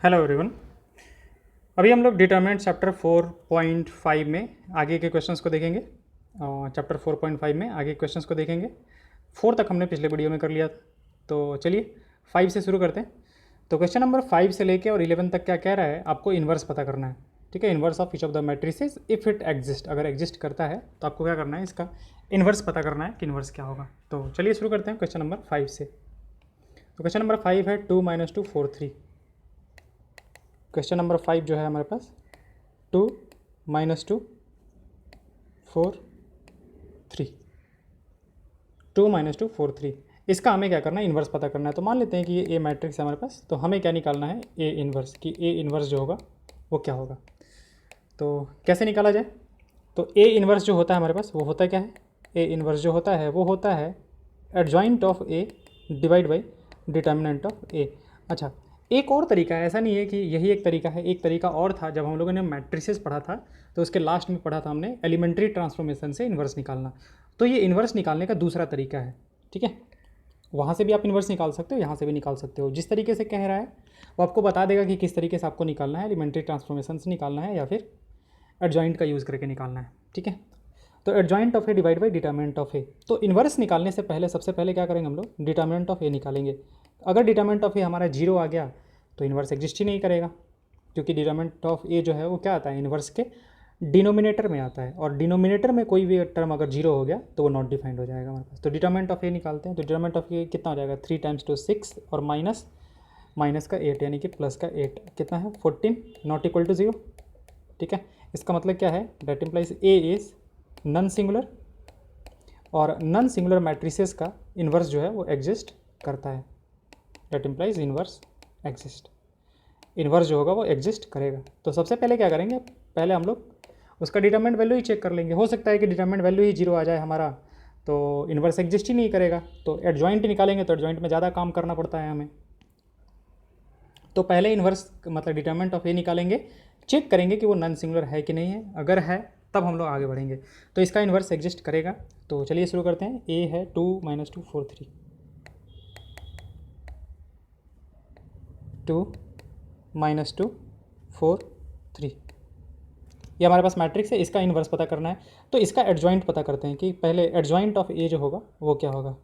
Hello everyone. अभी हम लोग डिटरमिनेंट चैप्टर 4.5 में आगे के क्वेश्चंस को देखेंगे। चैप्टर 4.5 में आगे क्वेश्चंस को देखेंगे। 4 तक हमने पिछले वीडियो में कर लिया, तो चलिए 5 से शुरू करते हैं। तो क्वेश्चन नंबर 5 से लेके और 11 तक क्या कह रहा है, आपको इन्वर्स पता करना है। ठीक है, inverse of each of the matrices if it exist, अगर एग्जिस्ट करता है तो आपको क्या करना है, इसका इन्वर्स पता करना है कि इन्वर्स क्या होगा। तो चलिए शुरू करते हैं क्वेश्चन नंबर 5 से। तो क्वेश्चन नंबर 5 है 2 - 2 4 3। क्वेश्चन नंबर 5 जो है हमारे पास 2 - 2 4 3, 2 - 2 4 3। इसका हमें क्या करना है, इन्वर्स पता करना है। तो मान लेते हैं कि ये ए मैट्रिक्स है हमारे पास, तो हमें क्या निकालना है, ए इन्वर्स, कि ए इन्वर्स जो होगा वो क्या होगा। तो कैसे निकाला जाए, तो ए इन्वर्स जो होता है हमारे पास वो होता क्या है, ए इन्वर्स जो होता है वो होता है adjoint of A divide by determinant of A. अच्छा, एक और तरीका है, ऐसा नहीं है कि यही एक तरीका है, एक तरीका और था। जब हम लोगों ने मैट्रिसेस पढ़ा था तो उसके लास्ट में पढ़ा था हमने एलिमेंट्री ट्रांसफॉर्मेशन से इन्वर्स निकालना। तो ये इन्वर्स निकालने का दूसरा तरीका है। ठीक है, वहाँ से भी आप इन्वर्स निकाल सकते हो, यहाँ से भी निकाल सकते हो। जिस तरीके से कह रहा है वो आपको बता देगा कि किस तरीके से आपको निकालना है, एलिमेंट्री ट्रांसफॉर्मेशन से निकालना है या फिर एडजॉइंट का यूज़ करके निकालना है। ठीक है, तो adjoint of A divide by determinant of A. तो इन्वर्स निकालने से पहले सबसे पहले क्या करेंगे हम लोग, डिटर्मिनेंट ऑफ ए निकालेंगे। अगर डिटर्मिनेंट ऑफ ए हमारा 0 आ गया तो इन्वर्स एग्जिस्ट ही नहीं करेगा, क्योंकि डिटर्मिनेंट ऑफ ए जो है वो क्या आता है, इन्वर्स के डिनोमिनेटर में आता है, और डिनोमिनेटर में कोई भी टर्म अगर 0 हो गया तो वो नॉट डिफाइंड हो जाएगा हमारे पास। तो डिटर्मिनेंट ऑफ ए निकालते हैं। तो डिटर्मिनेंट ऑफ ए कितना हो जाएगा, 3 × 2 6 और माइनस का 8 यानी कि प्लस का 8 कितना है 14, नॉट इक्वल टू 0। ठीक है, इसका मतलब क्या है, that implies A is non singular, और नॉन सिंगुलर मैट्रिसेस का इन्वर्स जो है वो एग्जिस्ट करता है। That implies inverse exist, inverse जो होगा वो एग्जिस्ट करेगा। तो सबसे पहले क्या करेंगे, पहले हम लोग उसका डिटरमिनेंट वैल्यू ही चेक कर लेंगे। हो सकता है कि डिटरमिनेंट वैल्यू ही 0 आ जाए हमारा, तो इन्वर्स एग्जिस्ट ही नहीं करेगा। तो एडजॉइंट निकालेंगे तो एडजॉइंट में ज़्यादा काम करना पड़ता है हमें। तो पहले इन्वर्स मतलब डिटरमिनेंट ऑफ ए निकालेंगे, चेक करेंगे कि वो नॉन सिंगुलर है कि नहीं है। अगर है तब हम लोग आगे बढ़ेंगे। तो इसका इन्वर्स एग्जिस्ट करेगा। तो चलिए शुरू करते हैं। ए है 2 - 2 4 3, 2 - 2 4 3, ये हमारे पास मैट्रिक्स है। इसका इन्वर्स पता करना है, तो इसका एडजॉइंट पता करते हैं कि पहले एडजॉइंट ऑफ ए जो होगा वो क्या होगा,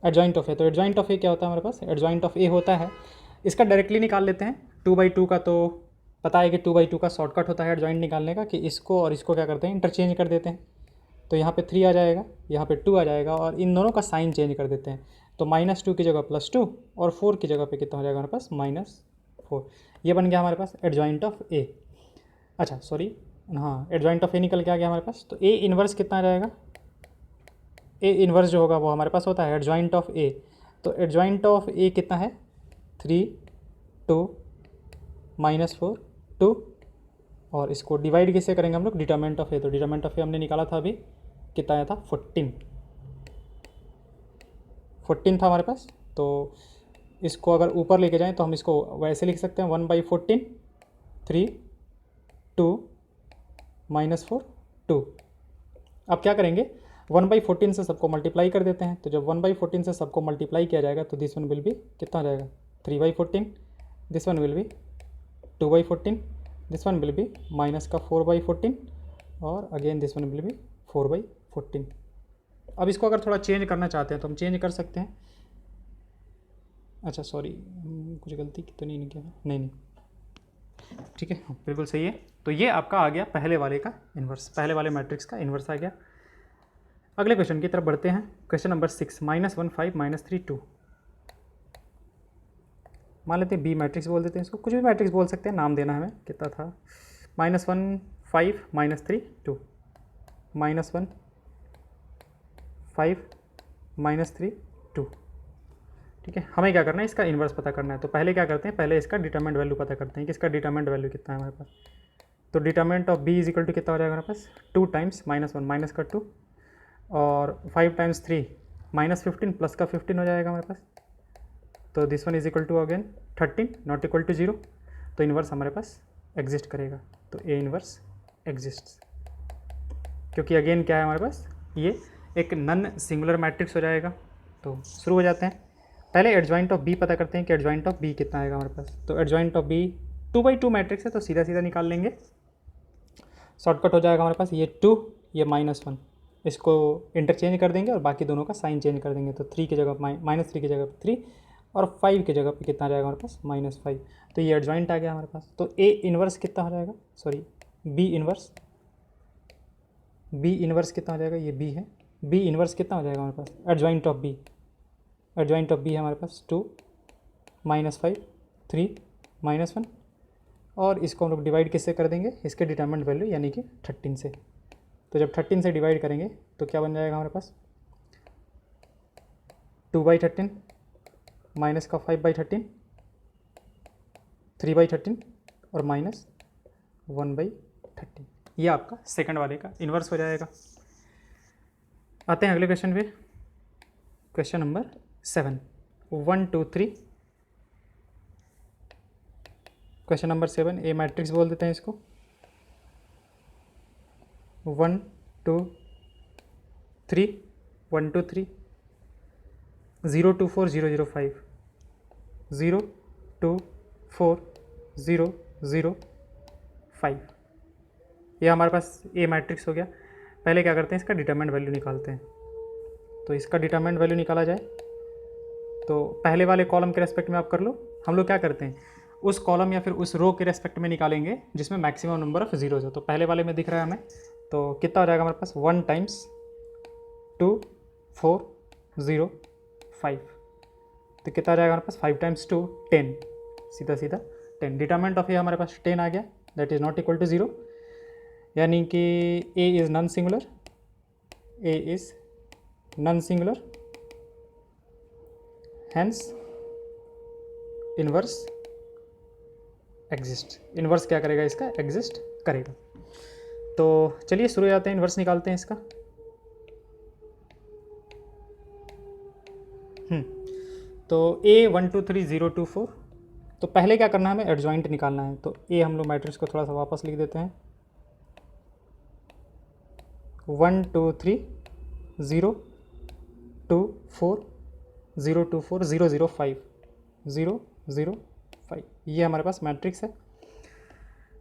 एडजॉइंट ऑफ ए। तो एडजॉइंट ऑफ ए क्या होता है हमारे पास, एडजॉइंट ऑफ ए होता है, इसका डायरेक्टली निकाल लेते हैं। 2/2 का तो पता है कि 2/2 का शॉर्टकट होता है एडजॉइंट निकालने का, कि इसको और इसको क्या करते हैं, इंटरचेंज कर देते हैं। तो यहाँ पे 3 आ जाएगा, यहाँ पे 2 आ जाएगा, और इन दोनों का साइन चेंज कर देते हैं। तो -2 की जगह +2 और 4 की जगह पे कितना हो जाएगा हमारे पास -4। ये बन गया हमारे पास एडजॉइंट ऑफ ए। अच्छा सॉरी, हाँ, एडजॉइंट ऑफ ए निकल के आ गया हमारे पास। तो ए इन्वर्स कितना आ जाएगा, ए इन्वर्स जो होगा वो हमारे पास होता है एडजॉइंट ऑफ ए। तो एडजॉइंट ऑफ ए कितना है, 3 2 -4 2, और इसको डिवाइड किससे करेंगे हम लोग, डिटरमिनेंट ऑफ ए। तो डिटरमिनेंट ऑफ ए हमने निकाला था अभी, कितना आया था 14 था हमारे पास। तो इसको अगर ऊपर लेके जाएं तो हम इसको वैसे लिख सकते हैं 1/14 3 2 -4 2। अब क्या करेंगे, 1/14 से सबको मल्टीप्लाई कर देते हैं। तो जब 1/14 से सबको मल्टीप्लाई किया जाएगा तो दिस वन विल बी कितना हो जाएगा, 3/14, this one will be 2/14, this one will be minus का 4/14, और again this one will be 4/14। अब इसको अगर थोड़ा चेंज करना चाहते हैं तो हम चेंज कर सकते हैं। अच्छा सॉरी, कुछ गलती तो नहीं किया, नहीं, ठीक है, बिल्कुल सही है। तो ये आपका आ गया पहले वाले का इन्वर्स, पहले वाले मैट्रिक्स का इन्वर्स आ गया। अगले क्वेश्चन की तरफ बढ़ते हैं। Question number 6 -1 5 -3 2। मान लेते हैं बी मैट्रिक्स बोल देते हैं इसको, कुछ भी मैट्रिक्स बोल सकते हैं, नाम देना है हमें। कितना था, -1 5 -3 2, -1 5 -3 2। ठीक है, हमें क्या करना है, इसका इन्वर्स पता करना है। तो पहले क्या करते हैं, पहले इसका डिटरमिनेंट वैल्यू पता करते हैं कि इसका डिटरमिनेंट वैल्यू कितना है हमारे पास। तो determinant of B is equal to कितना हो जाएगा हमारे पास, 2 टाइम्स -1 माइनस का 2, और 5 टाइम्स 3 -15 प्लस का 15 हो जाएगा हमारे पास। तो this one is equal to again 13 not equal to 0। तो इन्वर्स हमारे पास एग्जिस्ट करेगा। तो ए इन्वर्स एग्जिस्ट, क्योंकि अगेन क्या है हमारे पास, ये एक नॉन सिंगुलर मैट्रिक्स हो जाएगा। तो शुरू हो जाते हैं। पहले एडजॉइंट ऑफ बी पता करते हैं कि एडजॉइंट ऑफ बी कितना आएगा हमारे पास। तो एडजॉइंट ऑफ बी 2/2 मैट्रिक्स है तो सीधा सीधा निकाल लेंगे, शॉर्टकट हो जाएगा हमारे पास। ये 2 ये -1, इसको इंटरचेंज कर देंगे और बाकी दोनों का साइन चेंज कर देंगे। तो 3 की जगह -3 की जगह 3 और 5 की जगह पे कितना आ जाएगा हमारे पास -5। तो ये एडजॉइंट आ गया हमारे पास। तो ए इन्वर्स कितना हो जाएगा, सॉरी बी इन्वर्स कितना हो जाएगा, ये बी है, बी इन्वर्स कितना हो जाएगा हमारे पास adjoint of B. Adjoint of B है हमारे पास 2 -5 3 -1 और इसको हम लोग डिवाइड किससे कर देंगे, इसके डिटरमिनेंट वैल्यू यानी कि 13 से। तो जब 13 से डिवाइड करेंगे तो क्या बन जाएगा हमारे पास 2/13 माइनस का 5/13 3/13 और -1/13। ये आपका सेकंड वाले का इन्वर्स हो जाएगा। आते हैं अगले क्वेश्चन पे, क्वेश्चन नंबर 7 1 2 3। क्वेश्चन नंबर 7 ए मैट्रिक्स बोल देते हैं इसको। 1 2 3 1 2 3 0 2 4 0 0 5 0 2 4 0 0 5। ये हमारे पास ए मैट्रिक्स हो गया। पहले क्या करते हैं, इसका डिटरमिनेंट वैल्यू निकालते हैं। तो इसका डिटरमिनेंट वैल्यू निकाला जाए तो पहले वाले कॉलम के रेस्पेक्ट में आप कर लो। हम लोग क्या करते हैं, उस कॉलम या फिर उस रो के रेस्पेक्ट में निकालेंगे जिसमें मैक्सिमम नंबर ऑफ जीरोज है। तो पहले वाले में दिख रहा है हमें, तो कितना हो जाएगा हमारे पास 1 टाइम्स 2 4 0 5। तो कितना आ जाएगा हमारे पास 5 टाइम्स 2 10, सीधा सीधा 10। डिटरमिनेंट ऑफ ए हमारे पास 10 आ गया, that is not equal to 0, यानी कि A is non singular, A is non singular, hence inverse exist. Inverse क्या करेगा, इसका एग्जिस्ट करेगा। तो चलिए शुरू हो जाते हैं, इन्वर्स निकालते हैं इसका। तो ए 1 2 3 0 2 4। तो पहले क्या करना है, हमें एडजॉइंट निकालना है। तो ए हम लोग मैट्रिक्स को थोड़ा सा वापस लिख देते हैं, 1 2 3 0 2 4 0 2 4 0 0 5 0 0 5। ये हमारे पास मैट्रिक्स है।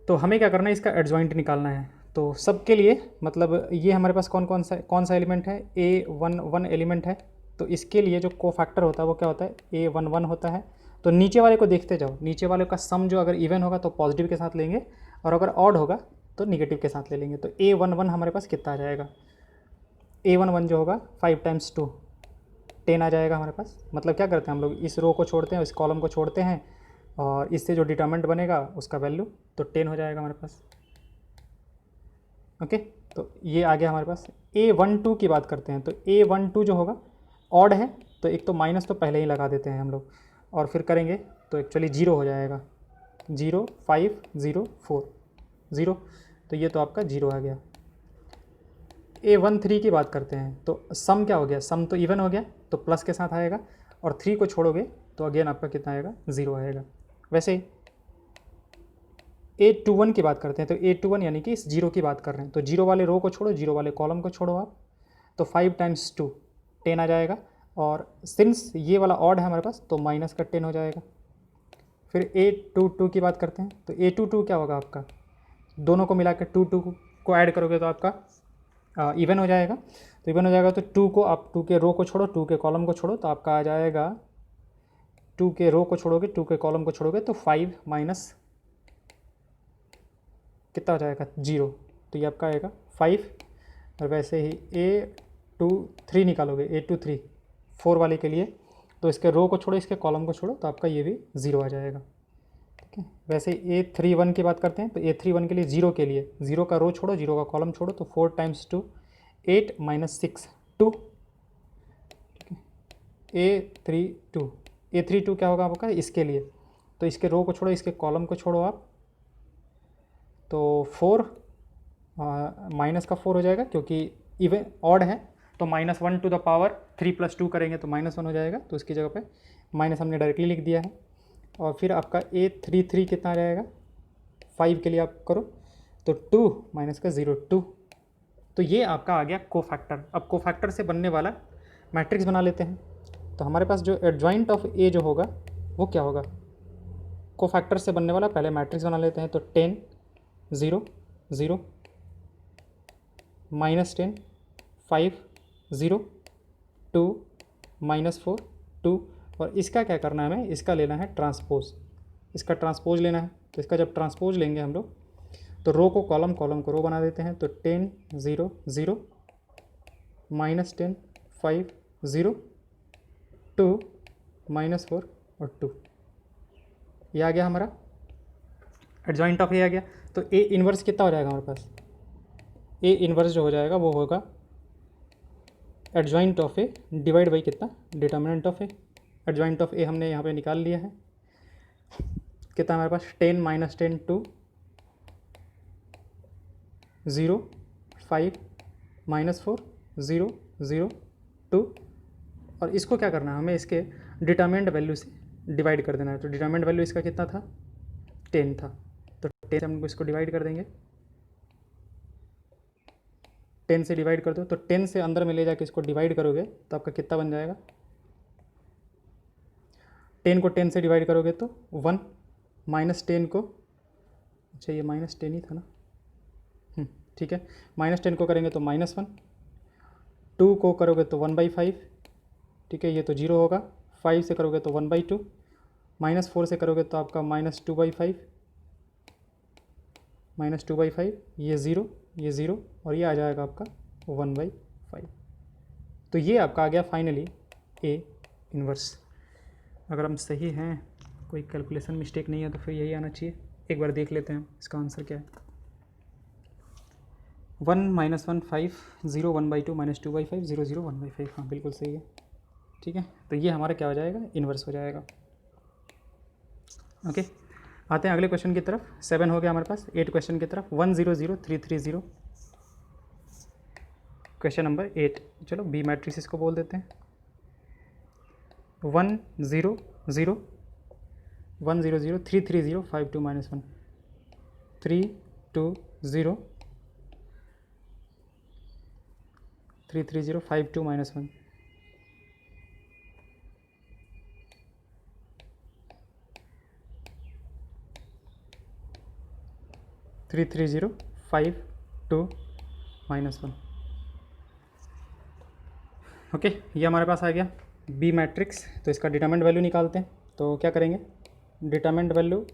तो हमें क्या करना है, इसका एडजॉइंट निकालना है। तो सबके लिए मतलब ये हमारे पास कौन सा एलिमेंट है, A1 एलिमेंट है। तो इसके लिए जो कोफैक्टर होता है वो क्या होता है, A11 होता है। तो नीचे वाले को देखते जाओ, नीचे वाले का सम जो अगर इवन होगा तो पॉजिटिव के साथ लेंगे और अगर ऑड होगा तो निगेटिव के साथ ले लेंगे। तो A11 हमारे पास कितना आ जाएगा, A11 जो होगा 5 टाइम्स 2 10 आ जाएगा हमारे पास। मतलब क्या करते हैं हम लोग, इस रो को छोड़ते हैं, इस कॉलम को छोड़ते हैं और इससे जो डिटरमिनेंट बनेगा उसका वैल्यू तो 10 हो जाएगा हमारे पास। ओके, तो ये आ गया हमारे पास। A12 की बात करते हैं। तो A12 जो होगा ऑड है, तो एक तो माइनस तो पहले ही लगा देते हैं हम लोग और फिर करेंगे तो एक्चुअली 0 हो जाएगा, 0 5 0 4 0। तो ये तो आपका 0 आ गया। A13 की बात करते हैं। तो सम क्या हो गया, सम तो इवन हो गया तो प्लस के साथ आएगा और 3 को छोड़ोगे तो अगेन आपका कितना आएगा, 0 आएगा। वैसे A21 की बात करते हैं। तो A21 यानी कि इस 0 की बात कर रहे हैं। तो 0 वाले रो को छोड़ो, 0 वाले कॉलम को छोड़ो आप, तो 5 टाइम्स 2 10 आ जाएगा। और सिंस ये वाला ऑड है हमारे पास तो माइनस का 10 हो जाएगा। फिर A22 की बात करते हैं। तो A22 क्या होगा आपका, दोनों को मिला के 2 को ऐड करोगे तो आपका इवन हो जाएगा। तो इवन हो जाएगा तो 2 को आप 2 के रो को छोड़ो, 2 के कॉलम को छोड़ो, तो आपका आ जाएगा 2 के रो को छोड़ोगे, 2 के कॉलम को छोड़ोगे तो 5 माइनस कितना हो जाएगा 0। तो ये आपका आएगा 5। और वैसे ही A23 निकालोगे, A23 4 वाले के लिए, तो इसके रो को छोड़ो, इसके कॉलम को छोड़ो, तो आपका ये भी 0 आ जाएगा। ठीक है। वैसे A31 की बात करते हैं। तो A31 के लिए 0 के लिए 0 का रो छोड़ो, 0 का कॉलम छोड़ो, तो 4 टाइम्स 2 8 माइनस 6 2। ठीक है। A32 क्या होगा आपका इसके लिए, तो इसके रो को छोड़ो, इसके कॉलम को छोड़ो आप, तो 4 माइनस का 4 हो जाएगा क्योंकि इवन ऑड है। तो -1 टू द पावर 3 + 2 करेंगे तो -1 हो जाएगा। तो इसकी जगह पे माइनस हमने डायरेक्टली लिख दिया है। और फिर आपका A33 कितना आ जाएगा, 5 के लिए आप करो तो 2 माइनस का 0 2। तो ये आपका आ गया कोफैक्टर। अब कोफैक्टर से बनने वाला मैट्रिक्स बना लेते हैं। तो हमारे पास जो एडजॉइंट ऑफ ए जो होगा वो क्या होगा, कोफैक्टर से बनने वाला। पहले मैट्रिक्स बना लेते हैं, तो 10 0 0 -10 5 0 2 -4 2। और इसका क्या करना है, हमें इसका लेना है ट्रांसपोज, इसका ट्रांसपोज लेना है। तो इसका जब ट्रांसपोज लेंगे हम लोग तो रो को कॉलम, कॉलम को रो बना देते हैं। तो 10 0 0 -10 5 0 2 -4 और 2, ये आ गया हमारा एडजॉइंट ऑफ ए आ गया। तो ए इन्वर्स कितना हो जाएगा हमारे पास, ए इन्वर्स जो हो जाएगा वो होगा adjoint of A divide by कितना, determinant of A. Adjoint of A हमने यहाँ पे निकाल लिया है, कितना हमारे पास 10 -10 2 0 5 -4 0 0 2। और इसको क्या करना है, हमें इसके डिटर्मिनेंट वैल्यू से डिवाइड कर देना है। तो डिटर्मिनेंट वैल्यू इसका कितना था, 10 था। तो 10 से हम इसको डिवाइड कर देंगे, 10 से डिवाइड कर दो। तो 10 से अंदर में ले जाके इसको डिवाइड करोगे तो आपका कितना बन जाएगा, 10 को 10 से डिवाइड करोगे तो 1 -10 को, अच्छा ये -10 ही था ना, ठीक है। -10 को करेंगे तो -1, 2 को करोगे तो 1/5, ठीक है, ये तो 0 होगा। 5 से करोगे तो 1/2, -4 से करोगे तो आपका -2/5, -2/5, ये 0 ये 0 और ये आ जाएगा आपका 1/5। तो ये आपका आ गया फाइनली ए इन्वर्स। अगर हम सही हैं, कोई कैलकुलेशन मिस्टेक नहीं है तो फिर यही आना चाहिए। एक बार देख लेते हैं इसका आंसर क्या है। 1 -1 5 0 1/2 -2/5 0 0 1/5, हाँ बिल्कुल सही है, ठीक है। तो ये हमारा क्या हो जाएगा, इन्वर्स हो जाएगा। ओके, आते हैं अगले क्वेश्चन की तरफ। 7 हो गया हमारे पास, 8 क्वेश्चन की तरफ। 1 0 0 3 3 0, क्वेश्चन नंबर 8। चलो बी मैट्रिक्स इसको बोल देते हैं। 1 0 0 1 0 0 3 3 0 5 2 -1 3 2 0 3 3 0 5 2 -1 3 3 0 5 2 -1। ओके, ये हमारे पास आ गया बी मैट्रिक्स। तो इसका डिटरमिनेंट वैल्यू निकालते हैं। तो क्या करेंगे, डिटरमिनेंट वैल्यू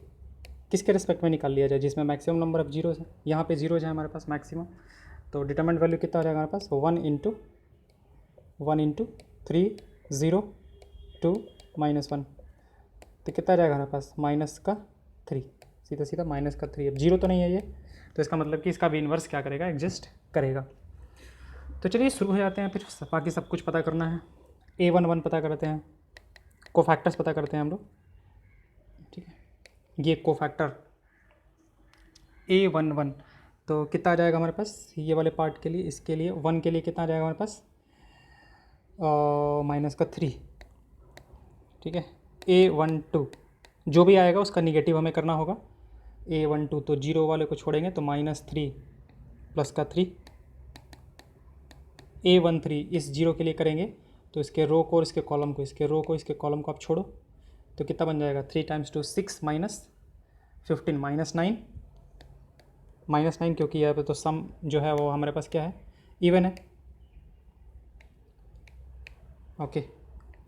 किसके रिस्पेक्ट में निकाल लिया जाए, जिसमें मैक्सिमम नंबर ऑफ जीरोज़ है। यहाँ पे जीरोज है हमारे पास मैक्सिमम। तो डिटरमिनेंट वैल्यू कितना हो जाएगा हमारे पास, 1 × 3 0 2 -1। तो कितना आ जाएगा हमारे पास, -3, सीधा सीधा -3। अब जीरो तो नहीं है ये, तो इसका मतलब कि इसका भी इन्वर्स क्या करेगा, एग्जिस्ट करेगा। तो चलिए शुरू हो जाते हैं, फिर बाकी सब कुछ पता करना है। A11 पता करते हैं, कोफैक्टर्स पता करते हैं हम लोग, ठीक है। ये कोफैक्टर A11, तो कितना आ जाएगा हमारे पास ये वाले पार्ट के लिए, इसके लिए 1 के लिए कितना आ जाएगा हमारे पास, -3, ठीक है। A12 जो भी आएगा उसका निगेटिव हमें करना होगा। A12 तो जीरो वाले को छोड़ेंगे तो -3 + 3। A13 इस जीरो के लिए करेंगे तो इसके रो को और इसके कॉलम को, इसके रो को इसके कॉलम को आप छोड़ो तो कितना बन जाएगा, 3 × 2 6 -15 -9 क्योंकि यहाँ पे तो सम जो है वो हमारे पास क्या है, इवन है। ओके,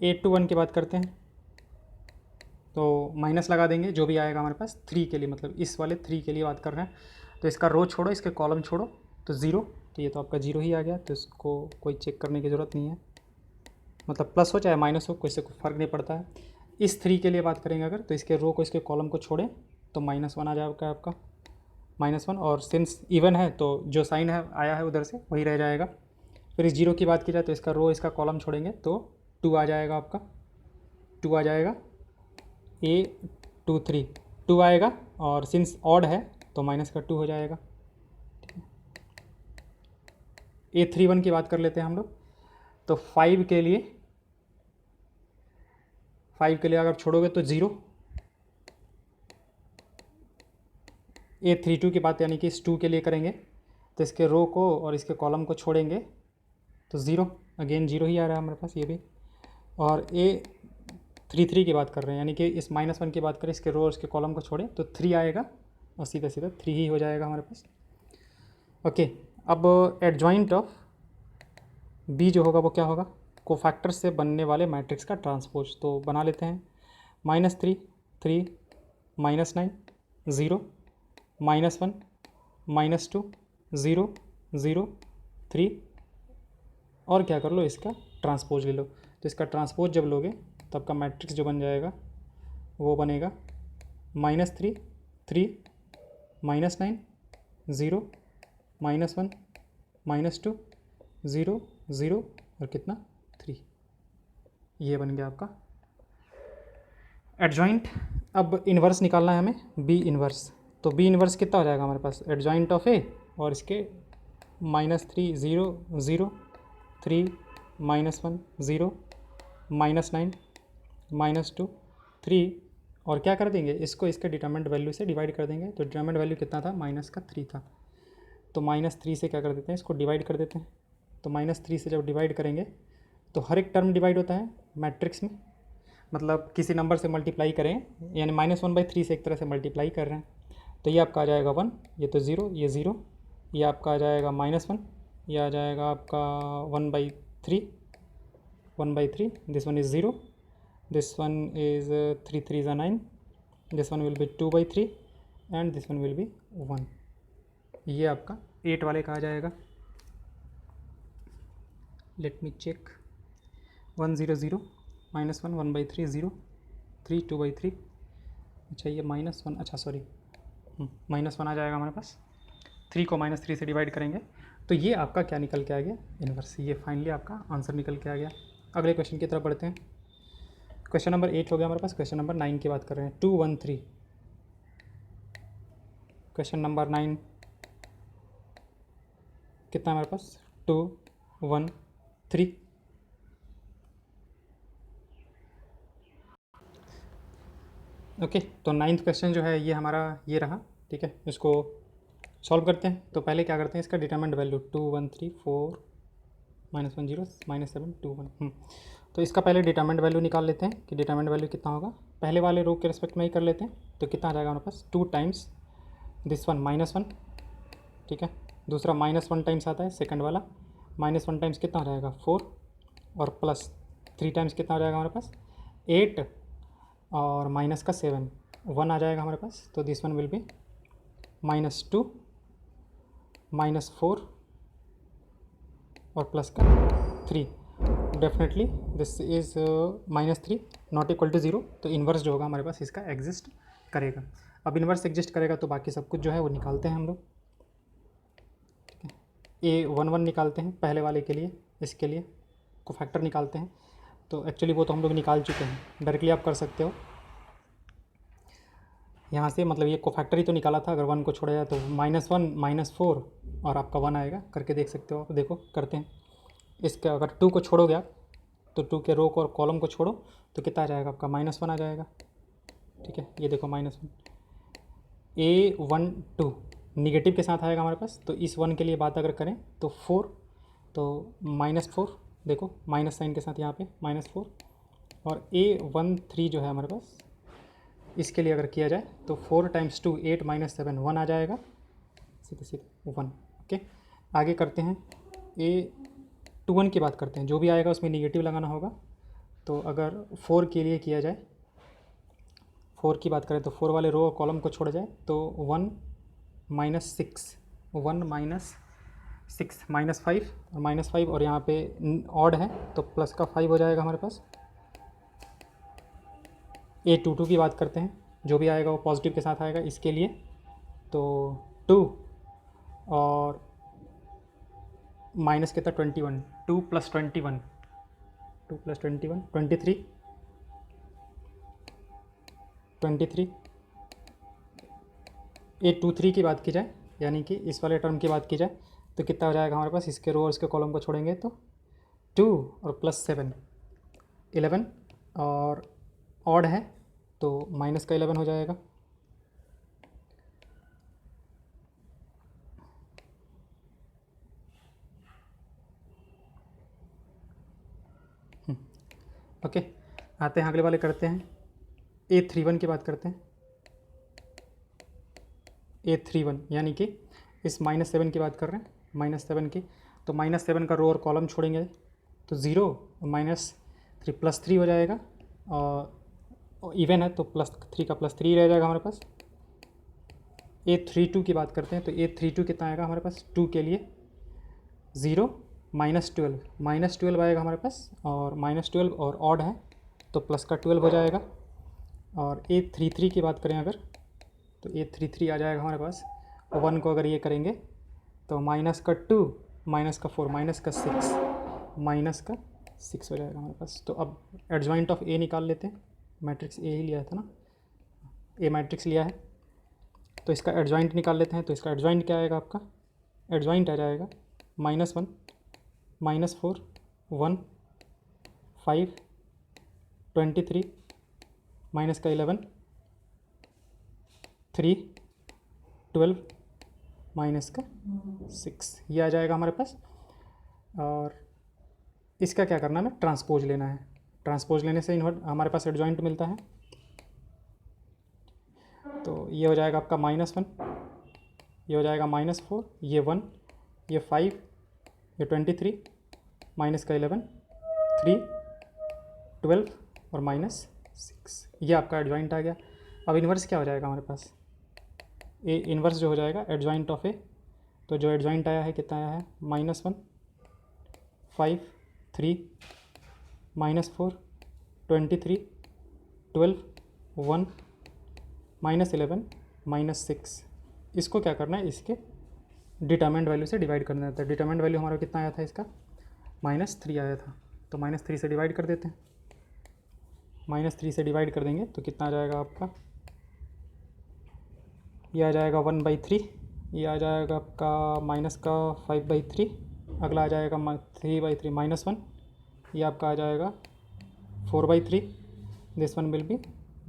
A21 की बात करते हैं तो माइनस लगा देंगे जो भी आएगा हमारे पास 3 के लिए, मतलब इस वाले 3 के लिए बात कर रहे हैं। तो इसका रो छोड़ो, इसके कॉलम छोड़ो तो 0, तो ये तो आपका 0 ही आ गया। तो इसको कोई चेक करने की ज़रूरत नहीं है, मतलब प्लस हो चाहे माइनस हो कोई से कोई फ़र्क नहीं पड़ता है। इस 3 के लिए बात करेंगे अगर, तो इसके रो को इसके कॉलम को छोड़ें तो -1 आ जाएगा आपका, -1। और सिंस इवन है तो जो साइन है आया है उधर से वही रह जाएगा। फिर इस 0 की बात की जाए तो इसका रो इसका कॉलम छोड़ेंगे तो 2 आ जाएगा आपका, 2 आ जाएगा। A23 2 आएगा और सिंस ऑड है तो -2 हो जाएगा, ठीक है। A31 की बात कर लेते हैं हम लोग, तो 5 के लिए अगर छोड़ोगे तो 0। A32 की बात यानी कि इस 2 के लिए करेंगे तो इसके रो को और इसके कॉलम को छोड़ेंगे तो 0, अगेन 0 ही आ रहा है हमारे पास ये भी। और A33 की बात कर रहे हैं, यानी कि इस -1 की बात करें, इसके रो और इसके कॉलम को छोड़ें तो 3 आएगा और सीधा सीधा 3 ही हो जाएगा हमारे पास। ओके, अब एडजॉइंट ऑफ B जो होगा वो क्या होगा, कोफैक्टर से बनने वाले मैट्रिक्स का ट्रांसपोज। तो बना लेते हैं, -3 3 -9 0 -1 -2 0 0 3, और क्या कर लो, इसका ट्रांसपोज ले लो। तो इसका ट्रांसपोज जब लोगे तो आपका मैट्रिक्स जो बन जाएगा वो बनेगा -3 3 -9 0 -1 -2 0 0 और कितना 3। ये बन गया आपका एडजॉइंट। अब इन्वर्स निकालना है हमें, बी इन्वर्स। तो बी इन्वर्स कितना हो जाएगा हमारे पास, एडजॉइंट ऑफ ए और इसके -3 0 0 3 -1 0 -9 -2 3, और क्या कर देंगे, इसको इसके डिटरमिनेंट वैल्यू से डिवाइड कर देंगे। तो डिटरमिनेंट वैल्यू कितना था, -3 था। तो -3 से क्या कर देते हैं, इसको डिवाइड कर देते हैं। तो -3 से जब डिवाइड करेंगे तो हर एक टर्म डिवाइड होता है मैट्रिक्स में, मतलब किसी नंबर से मल्टीप्लाई करें, यानी -1/3 से एक तरह से मल्टीप्लाई कर रहे हैं। तो ये आपका आ जाएगा 1, ये तो 0, ये 0, ये आपका आ जाएगा -1, ये आ जाएगा आपका 1/3 1/3, this one is 0, this one is 3 3 is 9, this one will be 2/3 and this one will be 1। ये आपका 8 वाले का आ जाएगा। लेट मी चेक, 1 0 0 -1 1/3 0 3 2/3, अच्छा ये -1, अच्छा सॉरी -1 आ जाएगा हमारे पास। 3 को -3 से डिवाइड करेंगे तो ये आपका क्या निकल के आ गया, इन्वर्स। ये फाइनली आपका आंसर निकल के आ गया। अगले क्वेश्चन की तरफ बढ़ते हैं। क्वेश्चन नंबर 8 हो गया हमारे पास। क्वेश्चन नंबर 9 की बात कर रहे हैं, 2 1 3। क्वेश्चन नंबर 9 कितना हमारे पास, 2 1 3। ओके, तो 9th क्वेश्चन जो है ये हमारा ये रहा, ठीक है। इसको सॉल्व करते हैं। तो पहले क्या करते हैं, इसका डिटरमिनेंट वैल्यू 2 1 3 4 -1 0 -7 2 1। तो इसका पहले डिटरमिनेंट वैल्यू निकाल लेते हैं कि डिटरमिनेंट वैल्यू कितना होगा। पहले वाले रो के रिस्पेक्ट में ही कर लेते हैं। तो कितना आ जाएगा हमारे पास, 2 टाइम्स दिस वन -1, ठीक है। दूसरा -1 टाइम्स आता है सेकंड वाला, -1 टाइम्स कितना हो जाएगा 4, और प्लस 3 टाइम्स कितना हो जाएगा हमारे पास 8, और माइनस का 7 1 आ जाएगा हमारे पास। तो दिस वन विल बी -2 -4 और प्लस का 3। Definitely this is -3 not equal to 0। तो इन्वर्स जो होगा हमारे पास इसका एग्जिस्ट करेगा। अब इन्वर्स एग्जिस्ट करेगा तो बाकी सब कुछ जो है वो निकालते हैं हम लोग, ठीक है। A11 निकालते हैं पहले वाले के लिए, इसके लिए कोफैक्टर निकालते हैं। तो एक्चुअली वो तो हम लोग निकाल चुके हैं, डायरेक्टली आप कर सकते हो यहाँ से, मतलब ये कोफैक्टर ही तो निकाला था। अगर 1 को छोड़ा जाए तो -1 -4 और आपका 1 आएगा, करके देख सकते हो आप। देखो करते हैं, इसका अगर 2 को छोड़ोगे आप तो 2 के रो को और कॉलम को छोड़ो तो कितना आ जाएगा आपका -1 आ जाएगा, ठीक है। ये देखो -1 A12 निगेटिव के साथ आएगा हमारे पास। तो इस 1 के लिए बात अगर करें तो 4, तो -4 देखो माइनस साइन के साथ यहाँ पे -4, और A13 जो है हमारे पास इसके लिए अगर किया जाए तो 4 × 2 8 -7 1 आ जाएगा, सीधे सीधे 1। ओके, आगे करते हैं। A21 की बात करते हैं, जो भी आएगा उसमें निगेटिव लगाना होगा। तो अगर 4 के लिए किया जाए, 4 की बात करें तो 4 वाले रो और कॉलम को छोड़ा जाए तो 1 -6 1 -6 -5 और -5, और यहाँ पे ऑड है तो प्लस का 5 हो जाएगा हमारे पास। A22 की बात करते हैं, जो भी आएगा वो पॉजिटिव के साथ आएगा इसके लिए। तो 2 और माइनस कितना 21, 2 + 21 2 + 21 23 23। A23 की बात की जाए, यानी कि इस वाले टर्म की बात की जाए तो कितना हो जाएगा हमारे पास, इसके रो और इसके कॉलम को छोड़ेंगे तो 2 और +7 11, और ऑड है तो माइनस का 11 हो जाएगा। ओके, आते हैं अगले वाले करते हैं। A31 की बात करते हैं। A31 यानी कि इस -7 की बात कर रहे हैं, -7 की। तो -7 का रो और कॉलम छोड़ेंगे तो 0 -3 +3 हो जाएगा, और इवन है तो +3 का +3 रह जाएगा हमारे पास। A32 की बात करते हैं तो A32 कितना आएगा हमारे पास, 2 के लिए 0 -12 आएगा हमारे पास, और -12 और ऑड है तो प्लस का 12 हो जाएगा। और A33 की बात करें अगर, तो A33 आ जाएगा हमारे पास, 1 को अगर ये करेंगे तो -2 -4 -6 हो जाएगा हमारे पास। तो अब एडजॉइंट ऑफ A निकाल लेते हैं। मैट्रिक्स A ही लिया था ना, A मैट्रिक्स लिया है तो इसका एडजॉइंट निकाल लेते हैं। तो इसका एडजॉइंट क्या आएगा आपका, एडजॉइंट आ जाएगा -1 -4 1 5 23 माइनस का 11 3 12 माइनस का 6, ये आ जाएगा हमारे पास। और इसका क्या करना है, हमें ट्रांसपोज लेना है। ट्रांसपोज लेने से इन्वर्ट हमारे पास एडजॉइंट मिलता है। तो ये हो जाएगा आपका -1, ये हो जाएगा -4, ये 1, ये 5, ये 23, माइनस का 11 3 12 और -6, ये आपका एडजॉइंट आ गया। अब इन्वर्स क्या हो जाएगा हमारे पास, ए इन्वर्स जो हो जाएगा एडजॉइंट ऑफ ए, तो जो एडजॉइंट आया है कितना आया है, -1 5 3 -4 23 12 1 -11 -6। इसको क्या करना है, इसके डिटरमिनेंट वैल्यू से डिवाइड करना था। डिटरमिनेंट वैल्यू हमारा कितना आया था इसका, -3 आया था, तो -3 से डिवाइड कर देते हैं। -3 से डिवाइड कर देंगे तो कितना आ जाएगा आपका, ये आ जाएगा 1/3, ये आ जाएगा आपका -5/3, अगला आ जाएगा 3/3 -1, ये आपका आ जाएगा 4/3, this one will be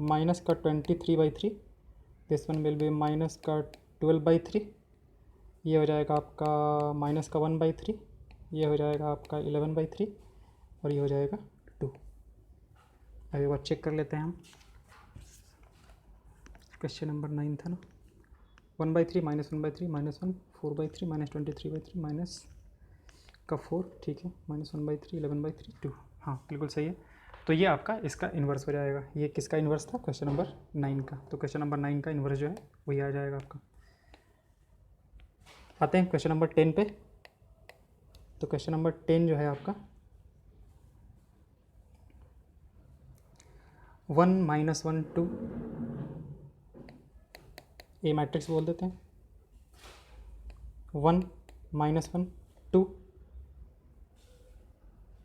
-23/3, this one will be -12/3, ये हो जाएगा आपका -1/3, ये हो जाएगा आपका 11/3, और ये हो जाएगा 2। अब एक बार चेक कर लेते हैं हम, क्वेश्चन नंबर 9 था ना, 1/3 -1/3 -1 4/3 -23/3 माइनस का 4, ठीक है, -1/3 11/3 2, हाँ बिल्कुल सही है। तो ये आपका इसका इन्वर्स हो जाएगा। ये किसका इन्वर्स था, क्वेश्चन नंबर 9 का। तो क्वेश्चन नंबर 9 का इन्वर्स जो है वही आ जाएगा आपका। आते हैं क्वेश्चन नंबर 10 पे। तो क्वेश्चन नंबर 10 जो है आपका 1 -1 2, ए मैट्रिक्स बोल देते हैं, 1 -1 2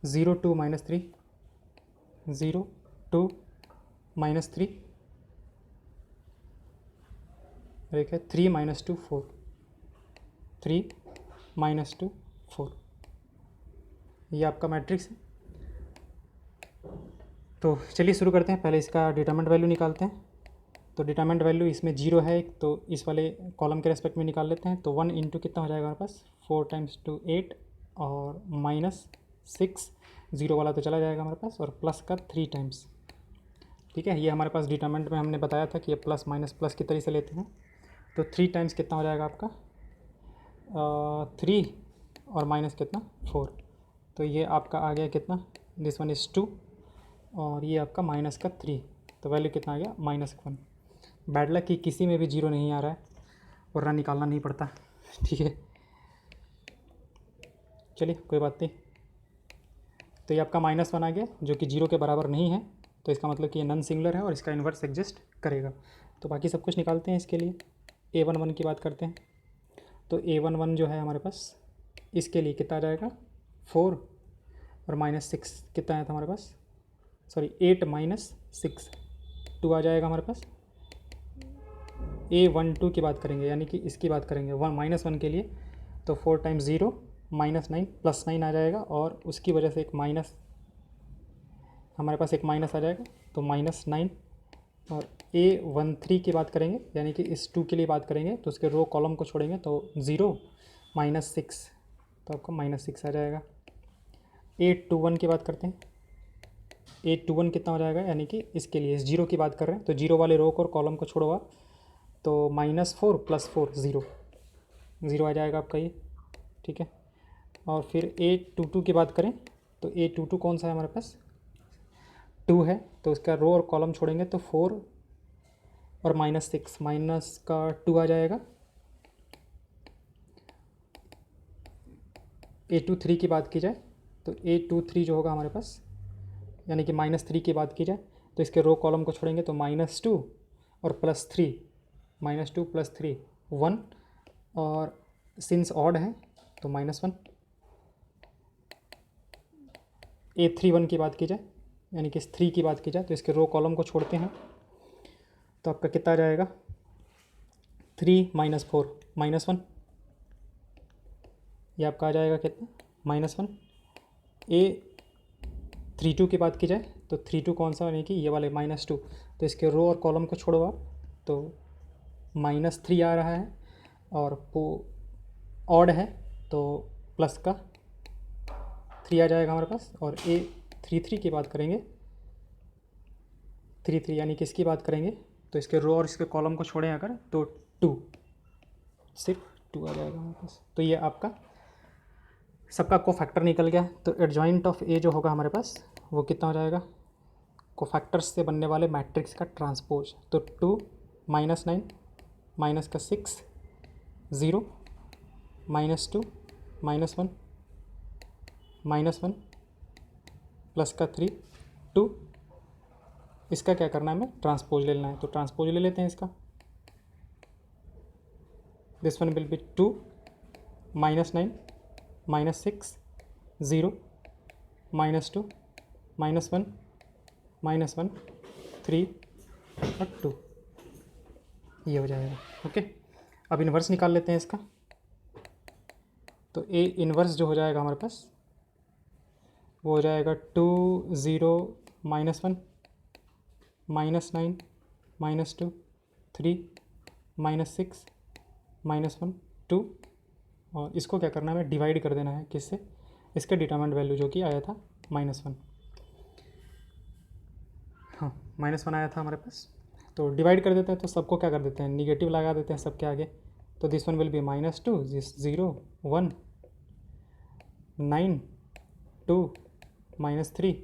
0 2 -3 0 2 -3, एक है 3 -2 4 3 -2 4, ये आपका मैट्रिक्स है। तो चलिए शुरू करते हैं। पहले इसका डिटरमिनेंट वैल्यू निकालते हैं। तो डिटरमिनेंट वैल्यू इसमें 0 है, तो इस वाले कॉलम के रेस्पेक्ट में निकाल लेते हैं। तो 1 इंटू कितना हो जाएगा हमारे पास, 4 × 2 8, और -6, 0 वाला तो चला जाएगा हमारे पास, और प्लस का 3 टाइम्स, ठीक है। ये हमारे पास डिटरमिनेंट में हमने बताया था कि ये प्लस माइनस प्लस की तरह से लेते हैं। तो 3 टाइम्स कितना हो जाएगा आपका, 3 और माइनस कितना 4, तो ये आपका आ गया कितना, दिस वन इज़ 2, और ये आपका माइनस का 3, तो वैल्यू कितना आ गया, -1। बैड लक कि किसी में भी 0 नहीं आ रहा है, वरना निकालना नहीं पड़ता, ठीक है। चलिए कोई बात नहीं। तो ये आपका -1 आ गया, जो कि 0 के बराबर नहीं है, तो इसका मतलब कि ये नॉन सिंगुलर है और इसका इन्वर्स एग्जिस्ट करेगा। तो बाकी सब कुछ निकालते हैं इसके लिए। A11 की बात करते हैं। तो A11 जो है हमारे पास, इसके लिए कितना आ जाएगा, 4 और -6 कितना आया था हमारे पास, सॉरी 8 -6 2 आ जाएगा हमारे पास। A12 की बात करेंगे, यानी कि इसकी बात करेंगे 1 के लिए, तो 4 × 0 -9 +9 आ जाएगा, और उसकी वजह से एक माइनस, हमारे पास एक माइनस आ जाएगा, तो -9। और A13 की बात करेंगे, यानी कि इस 2 के लिए बात करेंगे, तो उसके रो कॉलम को छोड़ेंगे, तो 0 -6, तो आपको -6 आ जाएगा। A21 की बात करते हैं। A21 कितना हो जाएगा, यानी कि इसके लिए इस जीरो की बात कर रहे हैं तो जीरो वाले रो को और कॉलम को छोड़ो आप, तो -4 + 4 0 0 आ जाएगा आपका ये, ठीक है। और फिर A22 की बात करें तो A22 कौन सा है हमारे पास, 2 है, तो उसका रो और कॉलम छोड़ेंगे तो 4 और -6, माइनस का 2 आ जाएगा। A23 की बात की जाए तो A23 जो होगा हमारे पास, यानी कि -3 की बात की जाए तो इसके रो कॉलम को छोड़ेंगे तो -2 और +3, -2 + 3 1, और सिंस ऑड है तो -1। A31 की बात की जाए, यानी कि इस 3 की बात की जाए तो इसके रो कॉलम को छोड़ते हैं तो आपका कितना आ जाएगा, 3 - 4 -1, ये आपका आ जाएगा कितना, -1। A32 की बात की जाए तो 32 कौन सा, यानी कि ये वाले -2, तो इसके रो और कॉलम को छोड़ो आप तो -3 आ रहा है, और वो ऑड है तो प्लस का 3 आ जाएगा हमारे पास। और A33 की बात करेंगे, 33 यानी कि इसकी बात करेंगे तो इसके रो और इसके कॉलम को छोड़ें अगर तो 2, सिर्फ 2 आ जाएगा हमारे पास। तो ये आपका सबका कोफैक्टर निकल गया। तो एडजॉइंट ऑफ ए जो होगा हमारे पास वो कितना हो जाएगा, कोफैक्टर्स से बनने वाले मैट्रिक्स का ट्रांसपोज, तो 2 -9 माइनस का 6 0 -2 -1 -1 प्लस का 3 2, इसका क्या करना है, हमें ट्रांसपोज ले लेना है, तो ट्रांसपोज ले लेते हैं इसका। दिस वन विल बी 2 -9 -6 0 -2 -1 -1 3 और 2, ये हो जाएगा। ओके, अब इन्वर्स निकाल लेते हैं इसका। तो ए इन्वर्स जो हो जाएगा हमारे पास वो हो जाएगा 2 0 -1 -9 -2 3 -6 -1 2, और इसको क्या करना है, हमें डिवाइड कर देना है किससे, इसके डिटरमिनेंट वैल्यू जो कि आया था -1, हाँ -1 आया था हमारे पास, तो डिवाइड कर देते हैं, तो सबको क्या कर देते हैं, निगेटिव लगा देते हैं सबके आगे। तो दिस वन विल बी -2 0 1 9 2 -3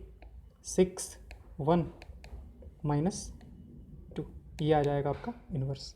6 1 -2, ये आ जाएगा आपका इन्वर्स।